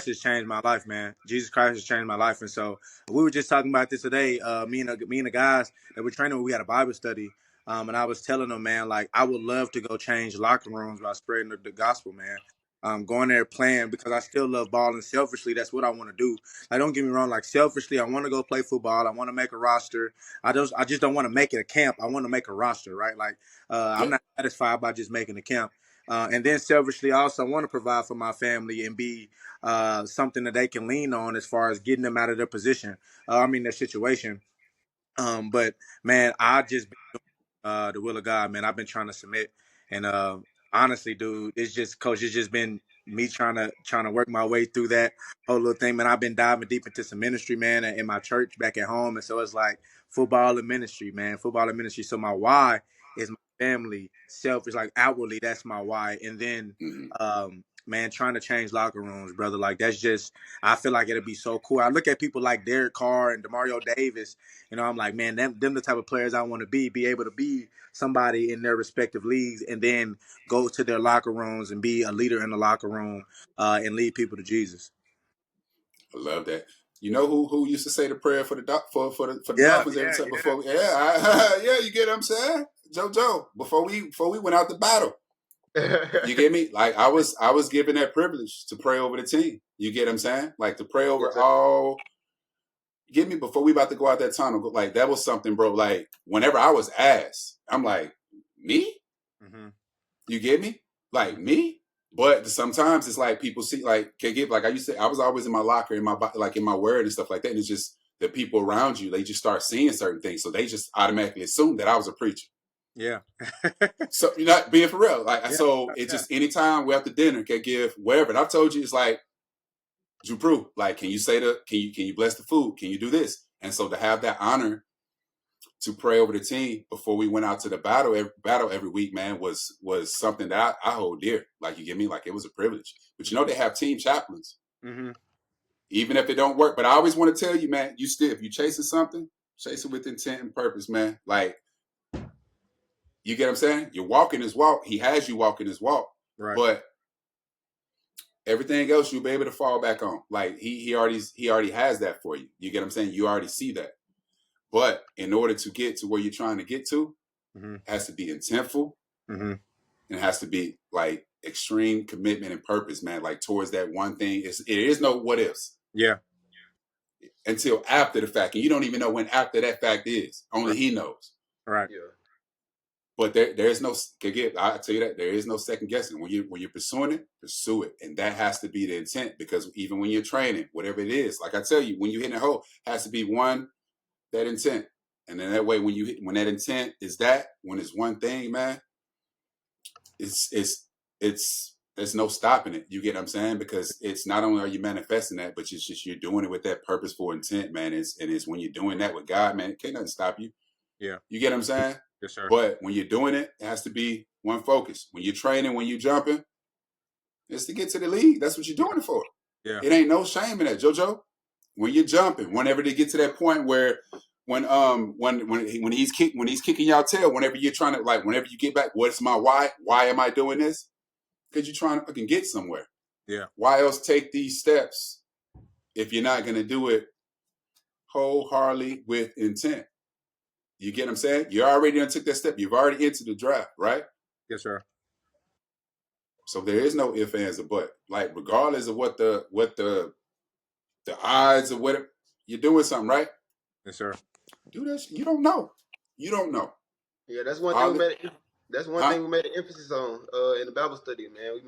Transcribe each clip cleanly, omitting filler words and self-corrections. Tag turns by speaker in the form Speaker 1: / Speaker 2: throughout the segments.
Speaker 1: has changed my life, man. Jesus Christ has changed my life, and so we were just talking about this today. Me and the guys that we're training, we had a Bible study, and I was telling them, man, like I would love to go change locker rooms by spreading the gospel, man. Going there playing because I still love balling. Selfishly, that's what I want to do. Like, don't get me wrong. Like selfishly, I want to go play football. I want to make a roster. I just don't want to make it a camp. I want to make a roster, right? Like, I'm
Speaker 2: Yeah.
Speaker 1: not satisfied by just making a camp. And then selfishly, I also want to provide for my family and be something that they can lean on as far as getting them out of their position. Their situation. But man, I just been the will of God, man. I've been trying to submit, and honestly, dude, it's just coach. It's just been me trying to work my way through that whole little thing, man. I've been diving deep into some ministry, man, in my church back at home, and so it's like football and ministry, man. Football and ministry. So my why is my family. Self is like outwardly, that's my why, and then
Speaker 2: Hmm.
Speaker 1: man, trying to change locker rooms, brother. Like that's just. I feel like it'd be so cool. I look at people like Derek Carr and Demario Davis. I'm like, man, them the type of players I want to be able to be somebody in their respective leagues, and then go to their locker rooms and be a leader in the locker room, and lead people to Jesus.
Speaker 2: I love that. You know who used to say the prayer for the for the
Speaker 1: Yeah,
Speaker 2: Dolphins every
Speaker 1: yeah,
Speaker 2: time before? Yeah, you get what I'm saying, JoJo. Before we went out the battle, you get me? Like I was given that privilege to pray over the team. You get what I'm saying? Like to pray over
Speaker 3: Yes, sir.
Speaker 2: all. You get me? Before we about to go out that tunnel, like that was something, bro. Like whenever I was asked, I'm like, me?
Speaker 1: hmm
Speaker 2: You get me? Like me? But sometimes it's like people see like can get like I used to. I was always in my locker in my like in my word and stuff like that. And it's just the people around you. They just start seeing certain things, so they just automatically assume that I was a preacher.
Speaker 1: yeah,
Speaker 2: So you're not being for real. Like
Speaker 1: yeah,
Speaker 2: so, it's
Speaker 1: yeah.
Speaker 2: just anytime we're after dinner can give whatever. And I've told you it's like Drew, like can you say can you bless the food? Can you do this? And so to have that honor to pray over the team before we went out to the battle every week, man, was something that I hold dear. Like you get me, like it was a privilege. But you know they have team chaplains,
Speaker 1: hmm
Speaker 2: even if it don't work. But I always want to tell you, man, you still if you chasing something, chase it with intent and purpose, man. Like you get what I'm saying? You're walking his walk. He has you walking his walk,
Speaker 1: Right.
Speaker 2: but everything else you'll be able to fall back on. Like he already has that for you. You get what I'm saying? You already see that. But in order to get to where you're trying to get to,
Speaker 1: hmm
Speaker 2: it has to be intentful.
Speaker 1: hmm
Speaker 2: And it has to be like extreme commitment and purpose, man. Like towards that one thing. It is no what ifs
Speaker 1: Yeah.
Speaker 2: until after the fact, and you don't even know when after that fact is. Only
Speaker 1: Right.
Speaker 2: he knows.
Speaker 1: Right.
Speaker 3: Yeah.
Speaker 2: But there's no. I tell you that there is no second guessing when you're pursuing it. Pursue it, and that has to be the intent. Because even when you're training, whatever it is, like I tell you, when you hit a hole, has to be one that intent, and then that way when that intent is when it's one thing, man, it's there's no stopping it. You get what I'm saying? Because it's not only are you manifesting that, but it's just you're doing it with that purposeful intent, man. It's when you're doing that with God, man, can't nothing stop you.
Speaker 1: Yeah.
Speaker 2: You get what I'm saying?
Speaker 1: Yes, sir.
Speaker 2: But when you're doing it, it has to be one focus. When you're training, when you're jumping, it's to get to the league. That's what you're
Speaker 1: Yeah.
Speaker 2: doing it for.
Speaker 1: Yeah.
Speaker 2: It ain't no shame in that, JoJo. When you're jumping, whenever they get to that point where when he's kicking y'all tail, whenever you're trying to like whenever you get back, what's my why? Why am I doing this? Because you're trying to fucking get somewhere.
Speaker 1: Yeah.
Speaker 2: Why else take these steps if you're not gonna do it wholeheartedly with intent? You get what I'm saying? You already took that step. You've already entered the draft, right?
Speaker 1: Yes, sir.
Speaker 2: So there is no ifs, ands, or but. Like regardless of what the odds of what you're doing something, right?
Speaker 1: Yes, sir.
Speaker 2: Do that. You don't know. You don't know.
Speaker 3: Yeah, that's one thing
Speaker 2: All
Speaker 3: we
Speaker 2: it,
Speaker 3: made. That's one
Speaker 2: huh?
Speaker 3: thing we made an emphasis on in the Bible study, man.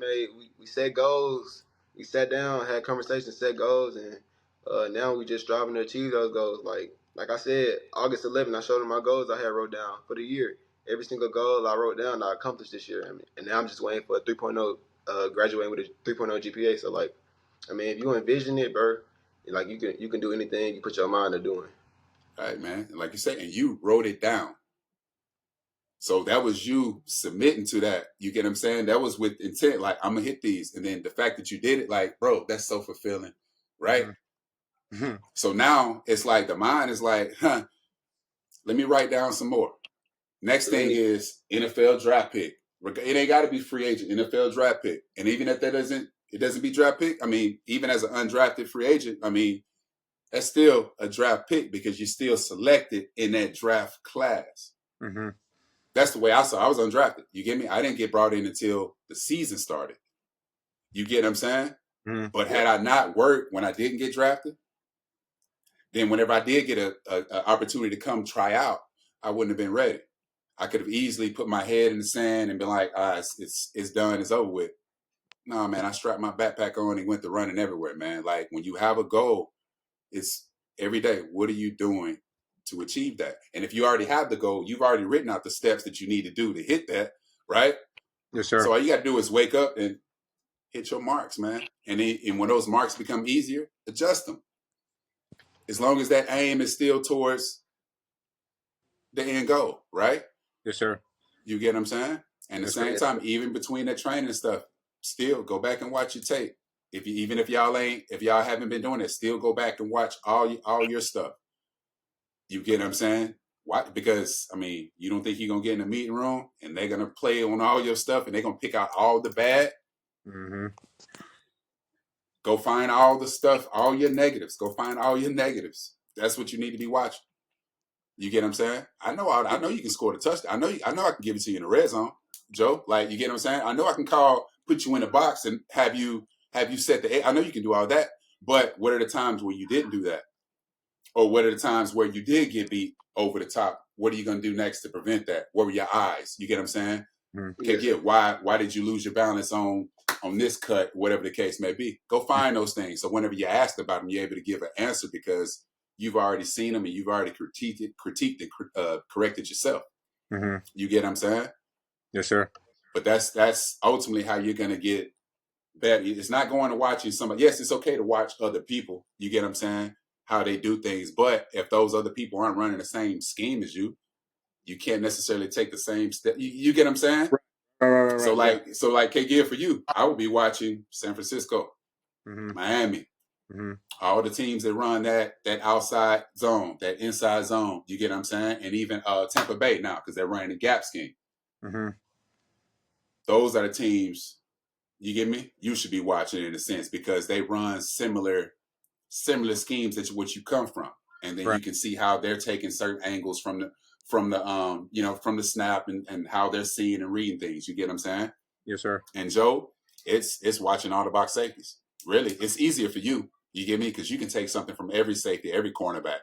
Speaker 3: We set goals. We sat down, had conversations, set goals, and now we just striving to achieve those goals. Like I said, August 11th, I showed them my goals I had wrote down for the year. Every single goal I wrote down, I accomplished this year. And now I'm just waiting for a 3.0, graduating with a 3.0 GPA. So like, I mean, if you envision it, bro, like you can do anything you put your mind to doing.
Speaker 2: Right, man. And like you say, and you wrote it down. So that was you submitting to that. You get what I'm saying? That was with intent. Like I'm gonna hit these, and then the fact that you did it, like, bro, that's so fulfilling, right?
Speaker 1: hmm
Speaker 2: So now it's like the mind is like, huh, let me write down some more. Next thing
Speaker 3: Really?
Speaker 2: is NFL draft pick. It ain't got to be free agent. NFL draft pick. And even if that doesn't, It doesn't be draft pick. I mean, even as an undrafted free agent, I mean, that's still a draft pick because you're still selected in that draft class.
Speaker 1: Mm-hmm.
Speaker 2: That's the way I saw it. I was undrafted. You get me? I didn't get brought in until the season started. You get what I'm saying?
Speaker 1: Mm-hmm.
Speaker 2: But had I not worked when I didn't get drafted, then whenever I did get a opportunity to come try out, I wouldn't have been ready. I could have easily put my head in the sand and been like, it's done, it's over with. No, man, I strapped my backpack on and went to running everywhere, man. Like when you have a goal, it's every day. What are you doing to achieve that? And if you already have the goal, you've already written out the steps that you need to do to hit that, right?
Speaker 1: Yes, sir.
Speaker 2: So all you got to do is wake up and hit your marks, man. And when those marks become easier, adjust them. As long as that aim is still towards the end goal, right?
Speaker 1: Yes, sir.
Speaker 2: You get what I'm saying? And at the
Speaker 1: Yes, sir.
Speaker 2: same time, even between that training and stuff, still go back and watch your tape. If y'all haven't been doing it, still go back and watch all your stuff. You get what I'm saying? Why? Because I mean, you don't think you're gonna get in the meeting room and they're gonna play on all your stuff and they're gonna pick out all the bad.
Speaker 1: Mm-hmm.
Speaker 2: Go find all the stuff, all your negatives. Go find all your negatives. That's what you need to be watching. You get what I'm saying? I know you can score the touchdown. I know I can give it to you in the red zone, Joe. Like you get what I'm saying? I know I can put you in a box and have you set the. I know you can do all that. But what are the times where you didn't do that? Or what are the times where you did get beat over the top? What are you going to do next to prevent that? What were your eyes? You get what I'm saying?
Speaker 1: Mm-hmm.
Speaker 2: Okay, yeah. Why did you lose your balance on this cut? Whatever the case may be, go find those things. So whenever you're asked about them, you're able to give an answer because you've already seen them and you've already critiqued and corrected yourself.
Speaker 1: Mm-hmm.
Speaker 2: You get what I'm saying?
Speaker 1: Yes, sir.
Speaker 2: But that's ultimately how you're going to get better. It's not going to watching somebody. Yes, it's okay to watch other people. You get what I'm saying? How they do things. But if those other people aren't running the same scheme as you, you can't necessarily take the same step. You get what I'm saying?
Speaker 1: Right.
Speaker 2: So
Speaker 1: Yeah.
Speaker 2: like K for you, I would be watching San Francisco,
Speaker 1: Mm-hmm.
Speaker 2: Miami,
Speaker 1: Mm-hmm.
Speaker 2: all the teams that run that outside zone, that inside zone. You get what I'm saying? And even Tampa Bay now because they're running the gap scheme.
Speaker 1: Mm-hmm.
Speaker 2: Those are the teams. You get me? You should be watching in a sense because they run similar schemes that what you come from, and then
Speaker 1: Right.
Speaker 2: you can see how they're taking certain angles from the from the snap and how they're seeing and reading things. You get what I'm saying?
Speaker 1: Yes, sir.
Speaker 2: And Joe, it's watching all the box safeties. Really, it's easier for you. You get me? Because you can take something from every safety, every cornerback.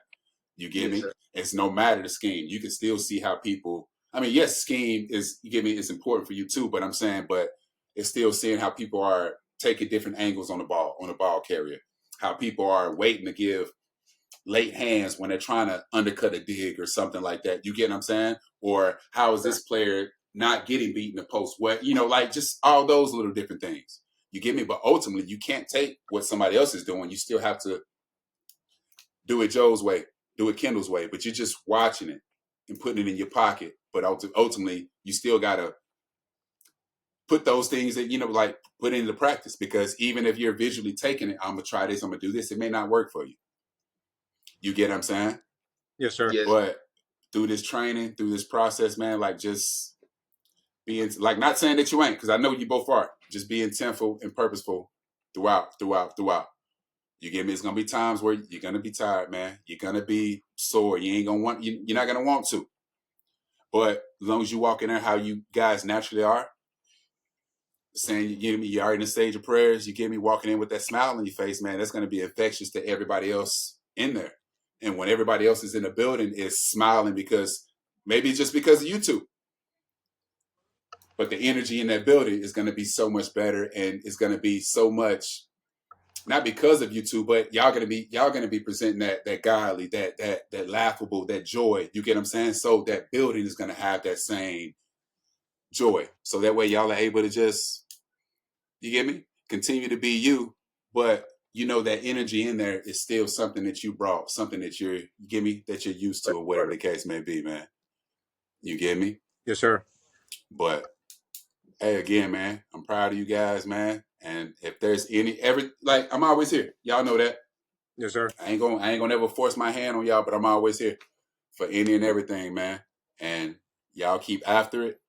Speaker 2: You get
Speaker 3: Yes,
Speaker 2: me?
Speaker 3: sir.
Speaker 2: It's no matter the scheme. You can still see how people. I mean, yes, scheme is you get me. It's important for you too. But I'm saying, but it's still seeing how people are taking different angles on the ball carrier. How people are waiting to give late hands when they're trying to undercut a dig or something like that. You get what I'm saying? Or how is this player not getting beat in the post? What like just all those little different things. You get me? But ultimately, you can't take what somebody else is doing. You still have to do it Joe's way, do it Kendall's way. But you're just watching it and putting it in your pocket. But ultimately, you still gotta put those things that like put into practice because even if you're visually taking it, I'm gonna try this, I'm gonna do this. It may not work for you. You get what I'm saying?
Speaker 1: Yes, sir.
Speaker 3: Yes.
Speaker 2: But through this training, through this process, man, like just being like not saying that you ain't, because I know you both are. Just being intentful and purposeful throughout. You get me? It's gonna be times where you're gonna be tired, man. You're gonna be sore. You ain't gonna want. You're not gonna want to. But as long as you walk in there how you guys naturally are, saying you're already in the stage of prayers. You get me walking in with that smile on your face, man. That's gonna be infectious to everybody else in there. And when everybody else is in the building, is smiling because maybe it's just because of you two. But the energy in that building is going to be so much better, and it's going to be so much not because of you two, but y'all going to be presenting that godly, that laughable, that joy. You get what I'm saying? So that building is going to have that same joy. So that way y'all are able to just you get me continue to be you, but that energy in there is still something that you brought, something that you get me that you're used to, or whatever the case may be, man. You get me?
Speaker 1: Yes, sir.
Speaker 2: But hey, again, man, I'm proud of you guys, man. And if there's like, I'm always here. Y'all know that.
Speaker 1: Yes, sir.
Speaker 2: I ain't gonna ever force my hand on y'all, but I'm always here for any and everything, man. And y'all keep after it.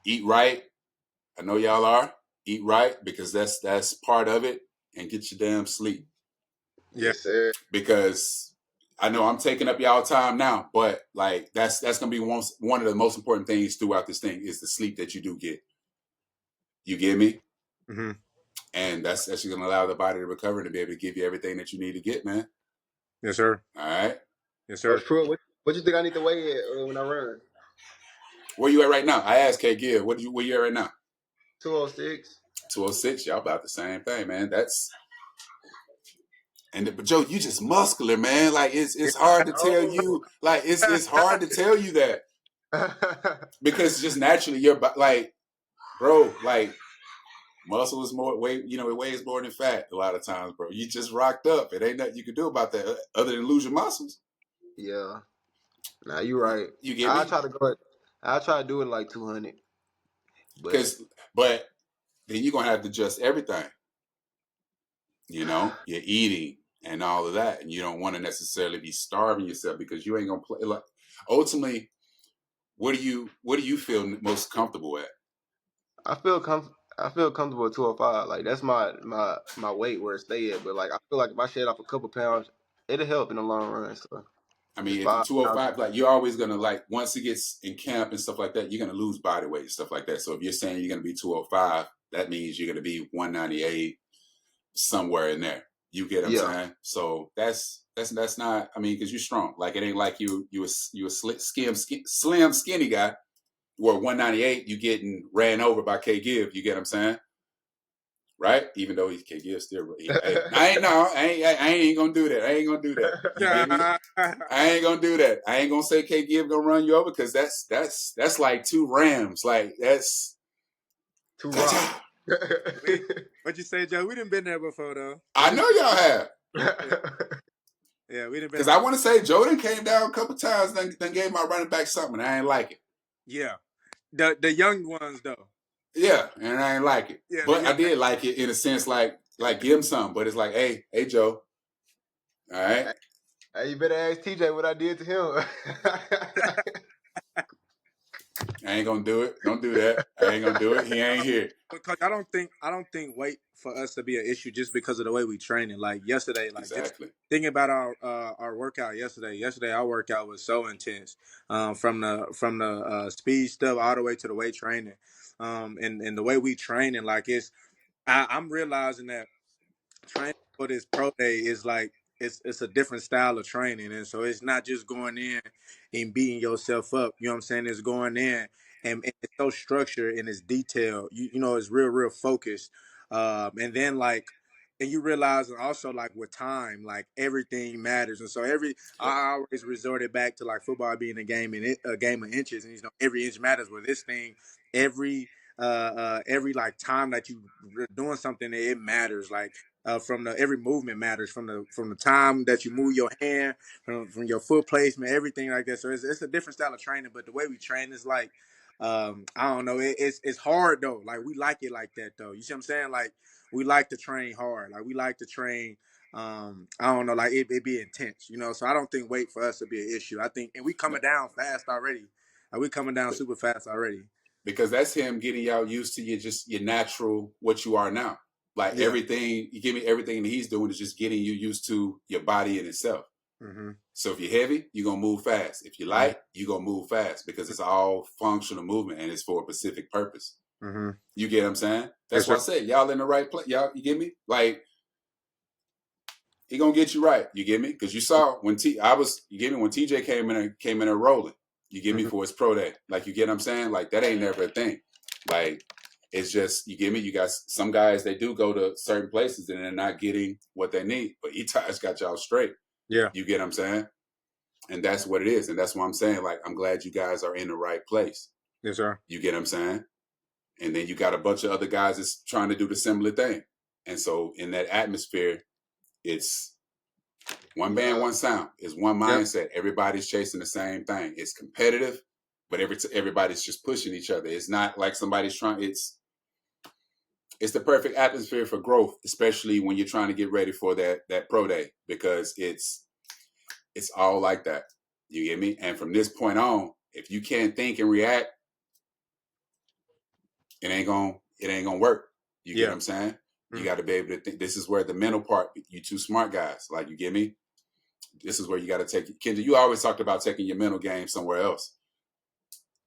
Speaker 2: Eat right. I know y'all are. eat right, because that's part of it, and get your damn sleep.
Speaker 1: Yeah.
Speaker 3: Yes, sir.
Speaker 2: Because I know I'm taking up y'all time now, but like that's gonna be one of the most important things throughout this thing is the sleep that you do get. You get me?
Speaker 1: Mm-hmm.
Speaker 2: And that's gonna allow the body to recover and to be able to give you everything that you need to get, man.
Speaker 1: Yes, sir.
Speaker 2: All right.
Speaker 1: Yes, sir.
Speaker 3: Coach Pruitt, what you think I need to weigh at when I run?
Speaker 2: Where you at right now? I asked K Gibb, where you at right now?
Speaker 3: 206.
Speaker 2: 206. Y'all about the same thing, man. But Joe, you just muscular, man. Like it's hard to tell
Speaker 3: Oh.
Speaker 2: you. Like it's hard to tell you that because just naturally you're like, bro, like muscle is more weight. You know, it weighs more than fat a lot of times, bro. You just rocked up. It ain't nothing you can do about that other than lose your muscles.
Speaker 3: Yeah. Nah, you right.
Speaker 2: You get
Speaker 3: I'll
Speaker 2: me?
Speaker 3: try to go. I'll try to do it like 200. But
Speaker 2: But then you're gonna have to adjust everything. You know, you're eating and all of that, and you don't want to necessarily be starving yourself because you ain't gonna play. Like ultimately, what do you feel most comfortable at?
Speaker 3: I feel comfortable at 205. Like that's my weight where it stay at. But like I feel like if I shed off a couple pounds, it'll help in the long run. So
Speaker 2: I
Speaker 3: just
Speaker 2: mean, if you're
Speaker 3: 5 pounds.
Speaker 2: 205, like you're always gonna like once it gets in camp and stuff like that, you're gonna lose body weight and stuff like that. So if you're saying you're gonna be 205, that means you're gonna be 198 somewhere in there. You get what I'm
Speaker 3: Yeah.
Speaker 2: saying? So that's not. I mean, because you're strong. Like it ain't like you a slim skinny guy. Where 198, you getting ran over by K Gibb. You get what I'm saying? Right? Even though he's K Gibb still. I ain't gonna do that. I ain't gonna do that. You get me? I ain't gonna do that. I ain't gonna say K Gibb gonna run you over because that's like 2 Rams. Like that's
Speaker 3: 2 rocks.
Speaker 2: gotcha.
Speaker 1: What you say, Joe? We done been there before, though.
Speaker 2: I know y'all have.
Speaker 1: Yeah, we done been.
Speaker 2: Because I want to say Jordan came down a couple times, then gave my running back something. I ain't like it.
Speaker 1: Yeah, the young ones though.
Speaker 2: Yeah, and I ain't like it.
Speaker 1: Yeah, the
Speaker 2: But
Speaker 1: young.
Speaker 2: I did like it in a sense, like give him something. But it's like, hey Joe, all right.
Speaker 3: Hey, you better ask TJ what I did to him.
Speaker 2: I ain't gonna do it. Don't do that. I ain't gonna do it. He ain't here.
Speaker 1: Because I don't think weight for us to be an issue just because of the way we training. Like yesterday, like just
Speaker 2: Exactly.
Speaker 1: thinking about our workout yesterday. Yesterday our workout was so intense. From the speed stuff all the way to the weight training. And the way we training, like I'm realizing that training for this pro day is like it's a different style of training, and so it's not just going in and beating yourself up. You know what I'm saying? It's going in and it's so structured and it's detailed. You know, it's real focused. And then like. And you realize also like with time, like everything matters, and so
Speaker 2: Yep.
Speaker 1: I always resorted back to like football being a game of inches, and you know every inch matters. With this thing, every like time that you doing something, it matters. Like from the every movement matters from the time that you move your hand from your foot placement, everything like that. So it's a different style of training, but the way we train is like I don't know, it's hard though. Like we like it like that though. You see what I'm saying? Like we like to train hard. Like we like to train. I don't know, like it be intense, you know. So I don't think weight for us would be an issue. I think, and we
Speaker 2: No,
Speaker 1: coming down fast already. Like we coming down super fast already.
Speaker 2: because that's him getting y'all used to your natural what you are now. Like
Speaker 1: Yeah.
Speaker 2: everything you give me, everything that he's doing is just getting you used to your body in itself.
Speaker 1: Mm-hmm.
Speaker 2: So if you're heavy, you're gonna move fast. If you're light, you're gonna move fast because it's all functional movement and it's for a specific purpose.
Speaker 1: Mm-hmm.
Speaker 2: You get what I'm saying? That's
Speaker 1: Yes,
Speaker 2: why I
Speaker 1: sir.
Speaker 2: said y'all in the right place. Y'all, you get me? Like he gonna get you right. You get me? Because you saw when you get me when TJ came in there rolling. You get me
Speaker 1: Mm-hmm.
Speaker 2: for his pro day. Like you get what I'm saying? Like that ain't never a thing. Like it's just you get me. You got some guys they do go to certain places and they're not getting what they need. But Eti's got y'all straight.
Speaker 1: Yeah.
Speaker 2: You get what I'm saying? And that's what it is. And that's what I'm saying. Like I'm glad you guys are in the right place.
Speaker 1: Yes, sir.
Speaker 2: You get what I'm saying? And then you got a bunch of other guys that's trying to do the similar thing. And so in that atmosphere, it's one band,
Speaker 3: Yeah.
Speaker 2: one sound. It's one
Speaker 1: Yep.
Speaker 2: mindset. Everybody's chasing the same thing. It's competitive, but everybody's just pushing each other. It's not like somebody's trying. It's the perfect atmosphere for growth, especially when you're trying to get ready for that pro day because it's all like that. You get me? And from this point on, if you can't think and react, it ain't gonna work. You get what I'm saying? You got to be able to think. This is where the mental part, you two smart guys, like, you get me? This is where you got to take it. Kendal, you always talked about taking your mental game somewhere else.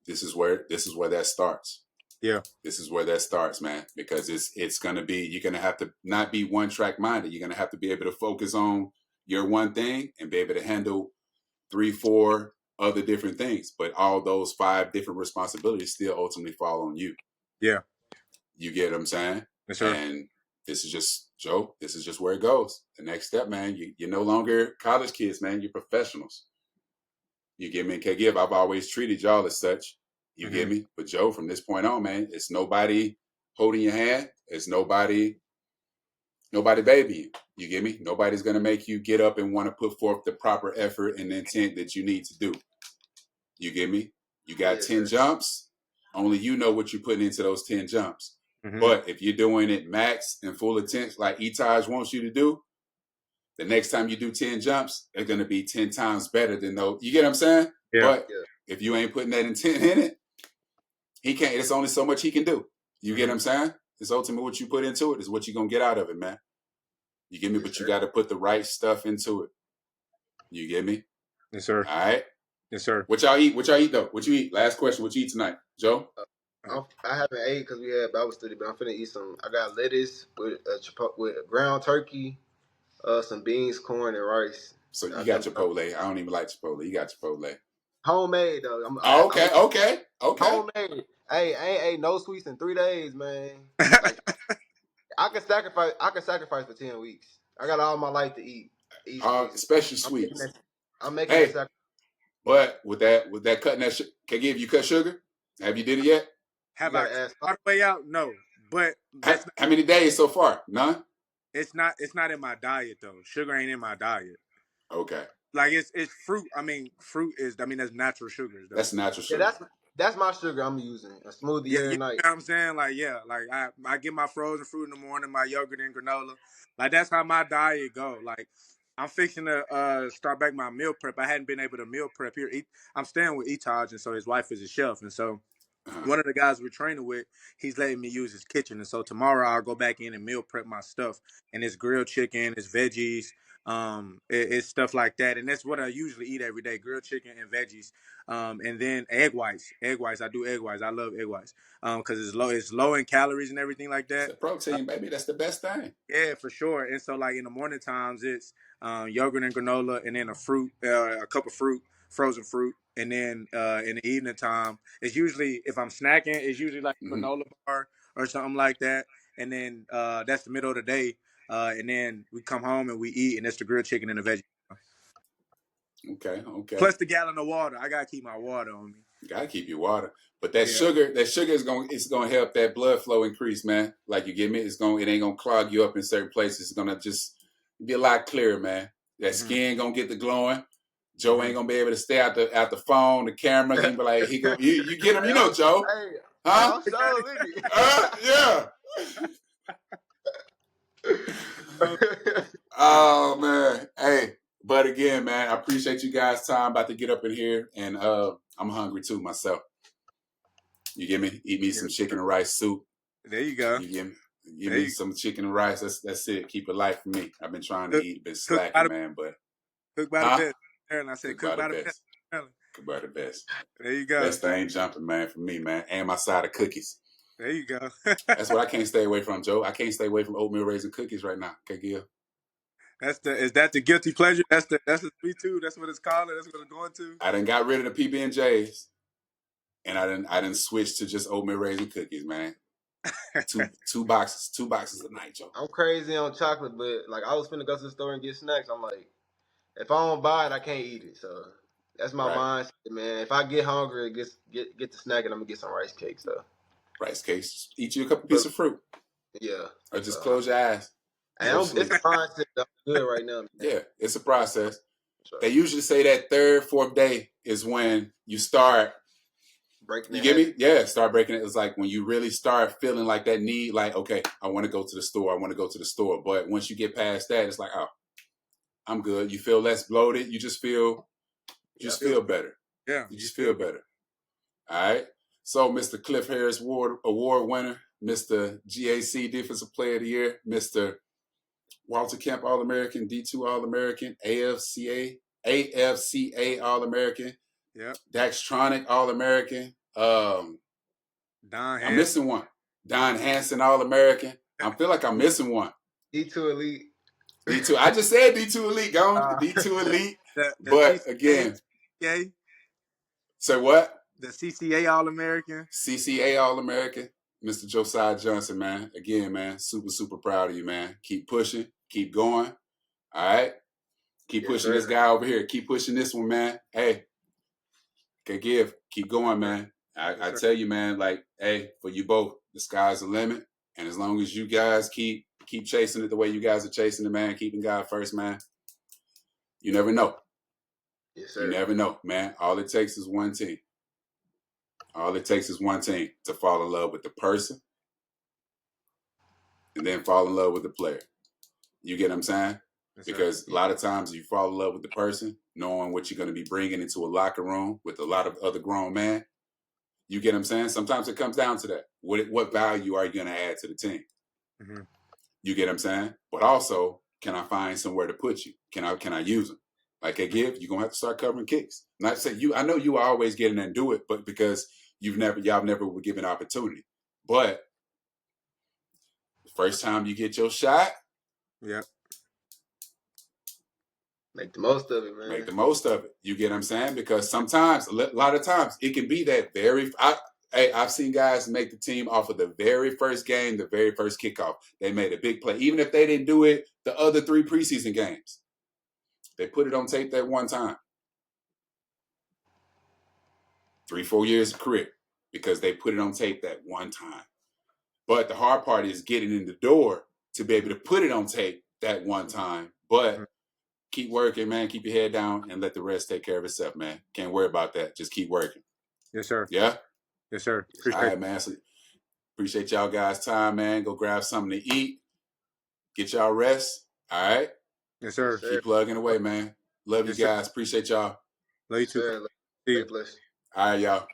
Speaker 2: This is where that starts.
Speaker 1: Yeah.
Speaker 2: This is where that starts, man, because it's going to be, you're going to have to not be one track minded. You're going to have to be able to focus on your one thing and be able to handle 3, 4 other different things. But all those 5 different responsibilities still ultimately fall on you.
Speaker 1: Yeah.
Speaker 2: You get what I'm saying?
Speaker 1: Yes, sir.
Speaker 2: And this is just, Joe, this is just where it goes. The next step, man, you're no longer college kids, man. You're professionals. You get me? And can give. I've always treated y'all as such. You get me? But Joe, from this point on, man, it's nobody holding your hand. It's nobody babying you. You get me? Nobody's going to make you get up and want to put forth the proper effort and intent that you need to do. You get me? You got 10 jumps. Only you know what you're putting into those 10 jumps. But if you're doing it max and full attention, like Etaj wants you to do, the next time you do 10 jumps, they're going to be 10 times better than those. You get what I'm saying?
Speaker 1: Yeah.
Speaker 2: But if you ain't putting that intent in it, he can't. It's only so much he can do. You get what I'm saying? It's ultimately what you put into it is what you're going to get out of it, man. You get me? But you got to put the right stuff into it. You get me?
Speaker 1: Yes, sir.
Speaker 2: All right?
Speaker 1: Yes, sir.
Speaker 2: What y'all eat? What y'all eat, though? What you eat? Last question. What you eat tonight? Joe?
Speaker 3: I haven't ate because we had Bible study, but I'm finna eat some. I got lettuce with ground turkey, some beans, corn, and rice.
Speaker 2: So you got Chipotle. I don't even like Chipotle. You got Chipotle.
Speaker 3: Homemade though.
Speaker 2: Okay.
Speaker 3: Homemade. Hey, I ain't ate no sweets in 3 days, man. Like I can sacrifice for 10 weeks. I got all my life to eat sweets.
Speaker 2: Especially sweets.
Speaker 3: I'm making that sacrifice.
Speaker 2: But with that cutting that, can give you cut sugar? Have you did it yet?
Speaker 1: Have I all the way out? No, but that's
Speaker 2: how many days so far? None.
Speaker 1: It's not in my diet though. Sugar ain't in my diet.
Speaker 2: Okay.
Speaker 1: Like it's fruit. I mean, fruit is. I mean, that's natural sugars. Though.
Speaker 2: That's natural sugar.
Speaker 3: Yeah, that's my sugar I'm using. A smoothie every night.
Speaker 1: You know what I'm saying? Like, yeah, like I get my frozen fruit in the morning, my yogurt and granola. Like that's how my diet go. Like I'm fixing to start back my meal prep. I hadn't been able to meal prep here. I'm staying with Etaj, and so his wife is a chef, and so one of the guys we're training with, he's letting me use his kitchen, and so tomorrow I'll go back in and meal prep my stuff, and it's grilled chicken, it's veggies, it's stuff like that, and that's what I usually eat every day: grilled chicken and veggies, and then egg whites. Egg whites, I do egg whites. I love egg whites, because it's low in calories and everything like that.
Speaker 2: It's the protein, baby. That's the best thing.
Speaker 1: Yeah, for sure. And so, like in the morning times, it's yogurt and granola, and then a cup of fruit, frozen fruit. And then in the evening time, it's usually, if I'm snacking, it's usually like a granola bar or something like that. And then that's the middle of the day. And then we come home and we eat, and it's the grilled chicken and the veggies.
Speaker 2: Okay.
Speaker 1: Plus the gallon of water. I gotta keep my water on me.
Speaker 2: You gotta keep your water. But that sugar is gonna help that blood flow increase, man. Like, you get me? It ain't gonna clog you up in certain places. It's gonna just be a lot clearer, man. That skin gonna get the glowing. Joe ain't gonna be able to stay out the phone, the camera. He be like, you get him, you know, Joe.
Speaker 3: Hey,
Speaker 2: huh?
Speaker 3: I'm so
Speaker 2: Yeah. Oh man. Hey, but again, man, I appreciate you guys' time. About to get up in here, and I'm hungry too myself. You get me? Eat me some chicken and rice soup.
Speaker 1: There you go.
Speaker 2: You get me? Give me some chicken and rice. That's it. Keep it light for me. I've been trying to eat, been slacking, man. But
Speaker 1: cook by the best. And I said,
Speaker 2: cook by the best. Cook by the best.
Speaker 1: There you go.
Speaker 2: Best thing jumping, man, for me, man. And my side of cookies.
Speaker 1: There you go.
Speaker 2: That's what I can't stay away from, Joe. I can't stay away from oatmeal raisin cookies right now. Okay, Gil.
Speaker 1: Is that the guilty pleasure? That's the sweet too. That's what it's called. That's what it's going to.
Speaker 2: I done got rid of the PB&Js, and I done switched to just oatmeal raisin cookies, man. two boxes a night, Joe.
Speaker 3: I'm crazy on chocolate, but like I was finna go to the store and get snacks. I'm like, if I don't buy it, I can't eat it. So that's my mindset, man. If I get hungry, get the snack, and I'm gonna get some rice cakes though.
Speaker 2: Rice cakes. Eat you a couple pieces of fruit.
Speaker 3: Yeah.
Speaker 2: Or just close your eyes.
Speaker 3: It's a process. I'm good right now, man.
Speaker 2: Yeah, it's a process. Sure. They usually say that 3rd, 4th day is when you start breaking it. You get me? Yeah, start breaking it. It's like when you really start feeling like that need, like, okay, I want to go to the store. But once you get past that, it's like, oh, I'm good. You feel less bloated. You just feel better.
Speaker 1: Yeah.
Speaker 2: You just feel better. All right. So, Mr. Cliff Harris Award winner, Mr. GAC Defensive Player of the Year, Mr. Walter Camp All-American, D2 All-American, AFCA All-American,
Speaker 1: Yep.
Speaker 2: Daxtronic All-American.
Speaker 1: Don
Speaker 2: I'm
Speaker 1: Hanson.
Speaker 2: missing one. Don Hanson All-American. I feel like I'm missing one.
Speaker 3: D2 Elite.
Speaker 2: D2. I just said D2 Elite. Go on. D2 Elite.
Speaker 1: The
Speaker 2: But
Speaker 1: CCA,
Speaker 2: again,
Speaker 1: CCA,
Speaker 2: say what?
Speaker 1: the CCA All-American.
Speaker 2: CCA All-American. Mr. Josiah Johnson, man. Again, man, super, super proud of you, man. Keep pushing. Keep going. All right? Keep
Speaker 3: Yes,
Speaker 2: pushing
Speaker 3: sir.
Speaker 2: this guy over here. Keep pushing this one, man. Hey, okay, give. Keep going, man. I tell you, man, like, hey, for you both, the sky's the limit. And as long as you guys keep chasing it the way you guys are chasing it, man, keeping God first, man, you never know.
Speaker 3: Yes, sir.
Speaker 2: You never know, man. All it takes is one team. All it takes is one team to fall in love with the person and then fall in love with the player. You get what I'm saying?
Speaker 1: Yes,
Speaker 2: because a lot of times you fall in love with the person, knowing what you're going to be bringing into a locker room with a lot of other grown men. You get what I'm saying? Sometimes it comes down to that. What value are you going to add to the team?
Speaker 1: Mm-hmm.
Speaker 2: You get what I'm saying? But also, can I find somewhere to put you? Can I use them? Like I give, you're gonna have to start covering kicks. Not say you. I know you always get in there and do it, but because y'all never were given opportunity. But the first time you get your shot,
Speaker 1: yeah,
Speaker 3: Make the most of it, man.
Speaker 2: make the most of it. You get what I'm saying? Because sometimes, a lot of times, it can be that I've seen guys make the team off of the very first game, the very first kickoff. They made a big play, even if they didn't do it the other 3 preseason games. They put it on tape that one time. 3-4 years of career because they put it on tape that one time. But the hard part is getting in the door to be able to put it on tape that one time. But keep working, man. Keep your head down and let the rest take care of itself, man. Can't worry about that. Just keep working.
Speaker 1: Yes, sir.
Speaker 2: Yeah?
Speaker 1: Yes, sir.
Speaker 2: All right, man. So appreciate y'all guys' time, man. Go grab something to eat. Get y'all rest. All right?
Speaker 1: Yes, sir.
Speaker 3: Yes, sir.
Speaker 2: Keep plugging away, man. Love
Speaker 1: Yes,
Speaker 2: you
Speaker 1: sir.
Speaker 2: guys. Appreciate y'all.
Speaker 1: Love you
Speaker 3: Yes,
Speaker 1: too.
Speaker 3: sir.
Speaker 1: See you.
Speaker 3: Stay blessed.
Speaker 2: All right, y'all.